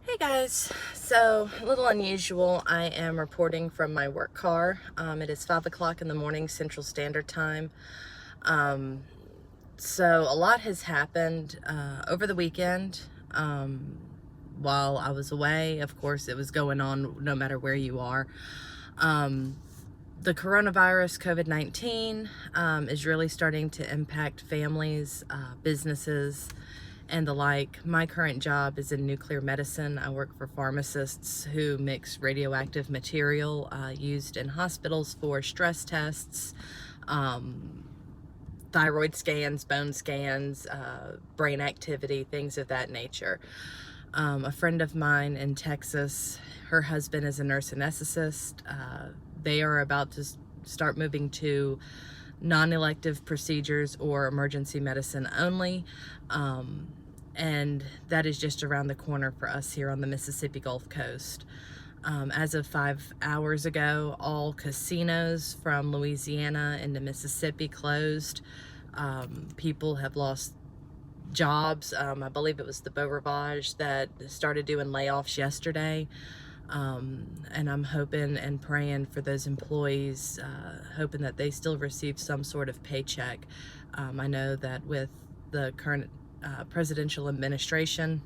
Hey guys, so a little unusual. I am reporting from my work car. It is 5 o'clock in the morning Central Standard Time. Um, so a lot has happened over the weekend. While I was away, of course, it was going on no matter where you are. Um, the coronavirus, COVID-19, is really starting to impact families, businesses, and the like. My current job is in nuclear medicine. I work for pharmacists who mix radioactive material used in hospitals for stress tests, um, thyroid scans, bone scans, brain activity, things of that nature. A friend of mine in Texas, her husband is a nurse anesthetist. They are about to start moving to non-elective procedures or emergency medicine only. And that is just around the corner for us here on the Mississippi Gulf Coast. As of 5 hours ago, all casinos from Louisiana into Mississippi closed. People have lost jobs. I believe it was the Beau Rivage that started doing layoffs yesterday. And I'm hoping and praying for those employees, hoping that they still receive some sort of paycheck. I know that with the current presidential administration,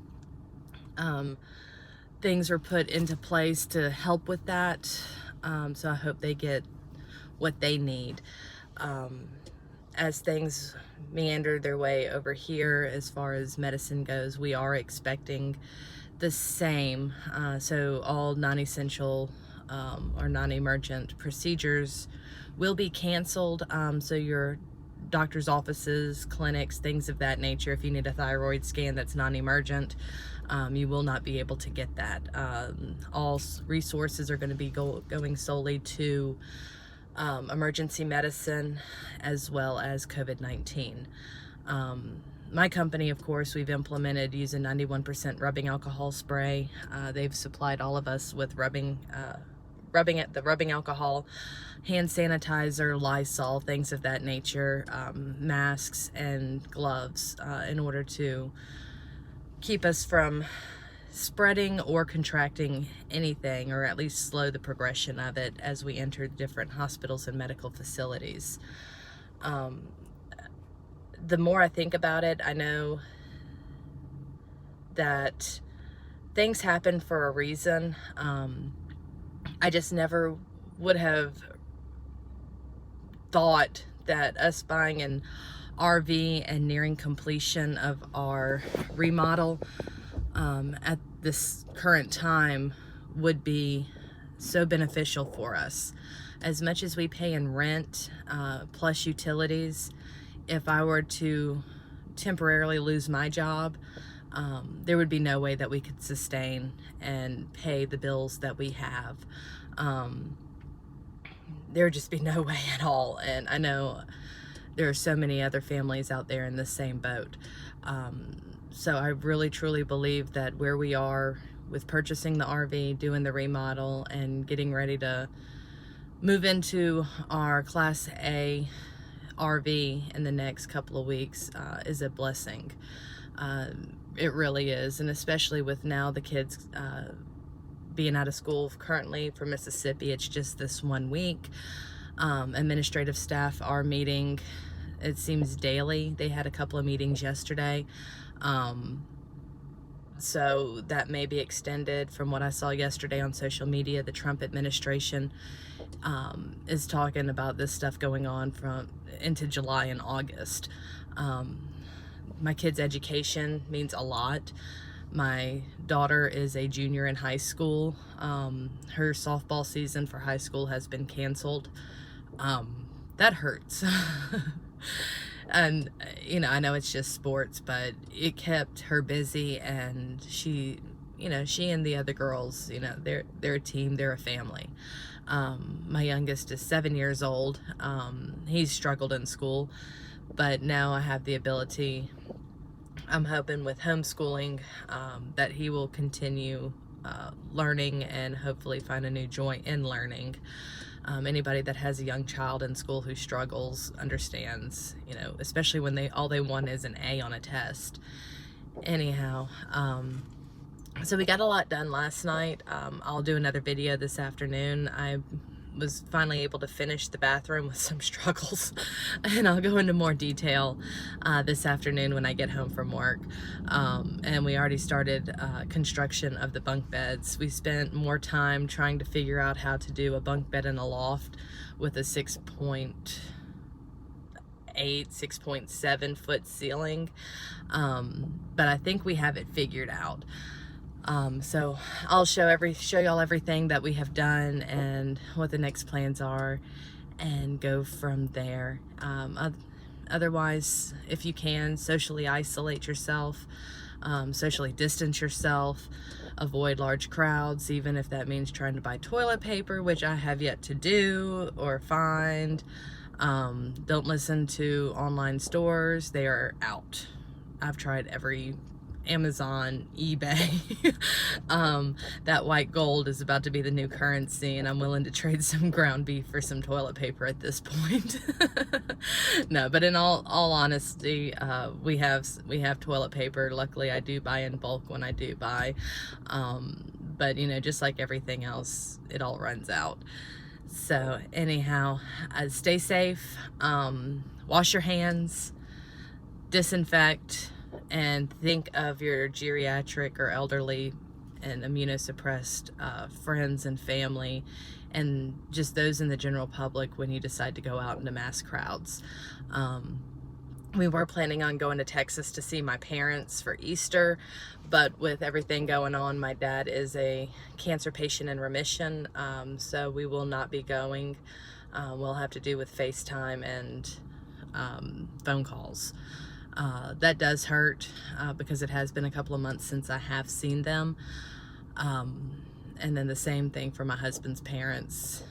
things are put into place to help with that. So I hope they get what they need. As things meander their way over here as far as medicine goes, we are expecting the same. So all non-essential or non-emergent procedures will be canceled. So your doctor's offices, clinics, things of that nature, if you need a thyroid scan that's non-emergent, you will not be able to get that. All resources are going to be going solely to emergency medicine as well as COVID-19. My company, of course, we've implemented using 91% rubbing alcohol spray. They've supplied all of us with rubbing alcohol, hand sanitizer, Lysol, things of that nature, masks and gloves in order to keep us from spreading or contracting anything, or at least slow the progression of it as we enter different hospitals and medical facilities. The more I think about it, I know that things happen for a reason. I just never would have thought that us buying an RV and nearing completion of our remodel at this current time would be so beneficial for us. As much as we pay in rent plus utilities, if I were to temporarily lose my job, there would be no way that we could sustain and pay the bills that we have. There would just be no way at all. And I know there are so many other families out there in the same boat. So I really truly believe that where we are with purchasing the RV, doing the remodel, and getting ready to move into our Class A RV in the next couple of weeks is a blessing. It really is, and especially with now the kids being out of school currently for Mississippi, it's just this 1 week. Administrative staff are meeting, it seems, daily. They had a couple of meetings yesterday. So that may be extended. From what I saw yesterday on social media, the Trump administration is talking about this stuff going on from into July and August. My kids' education means a lot. My daughter is a junior in high school. Her softball season for high school has been canceled. That hurts. And I know it's just sports, but it kept her busy, and she and the other girls, they're a team, they're a family. My youngest is 7 years old. He's struggled in school, but now I have the ability, I'm hoping with homeschooling, that he will continue learning and hopefully find a new joy in learning. Anybody that has a young child in school who struggles understands, especially when all they want is an A on a test. Anyhow, So we got a lot done last night. I'll do another video this afternoon. I was finally able to finish the bathroom with some struggles, and I'll go into more detail this afternoon when I get home from work. And we already started construction of the bunk beds. We spent more time trying to figure out how to do a bunk bed in a loft with a 6.7 foot ceiling, but I think we have it figured out. So I'll show y'all everything that we have done and what the next plans are, and go from there. Otherwise, if you can, socially isolate yourself, socially distance yourself, avoid large crowds, even if that means trying to buy toilet paper, which I have yet to do or find. Don't listen to online stores. They are out. I've tried every Amazon, eBay. That white gold is about to be the new currency, and I'm willing to trade some ground beef for some toilet paper at this point. No, but in all honesty, we have toilet paper. Luckily, I do buy in bulk when I do buy. But you know, just like everything else, it all runs out. So anyhow, stay safe, wash your hands, disinfect, and think of your geriatric or elderly and immunosuppressed friends and family, and just those in the general public when you decide to go out into mass crowds. We were planning on going to Texas to see my parents for Easter, but with everything going on, my dad is a cancer patient in remission, so we will not be going. We'll have to do with FaceTime and phone calls. That does hurt because it has been a couple of months since I have seen them. And then the same thing for my husband's parents.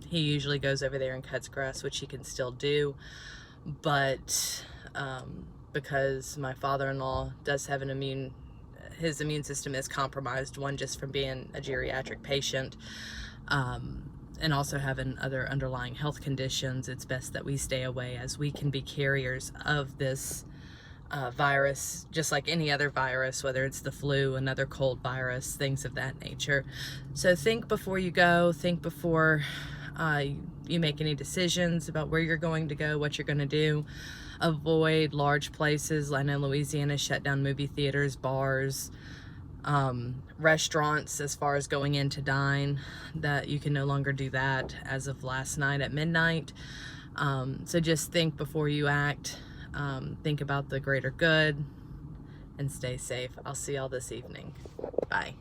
He usually goes over there and cuts grass, which he can still do. But because my father-in-law does have his immune system is compromised, one just from being a geriatric patient, and also having other underlying health conditions, it's best that we stay away, as we can be carriers of this virus, just like any other virus, whether it's the flu, another cold virus, things of that nature. So think before you go, think before you make any decisions about where you're going to go, what you're going to do. Avoid large places. I know Louisiana shut down movie theaters, bars, restaurants, as far as going in to dine, that you can no longer do that as of last night at midnight. So just think before you act. Think about the greater good and stay safe. I'll see y'all this evening. Bye.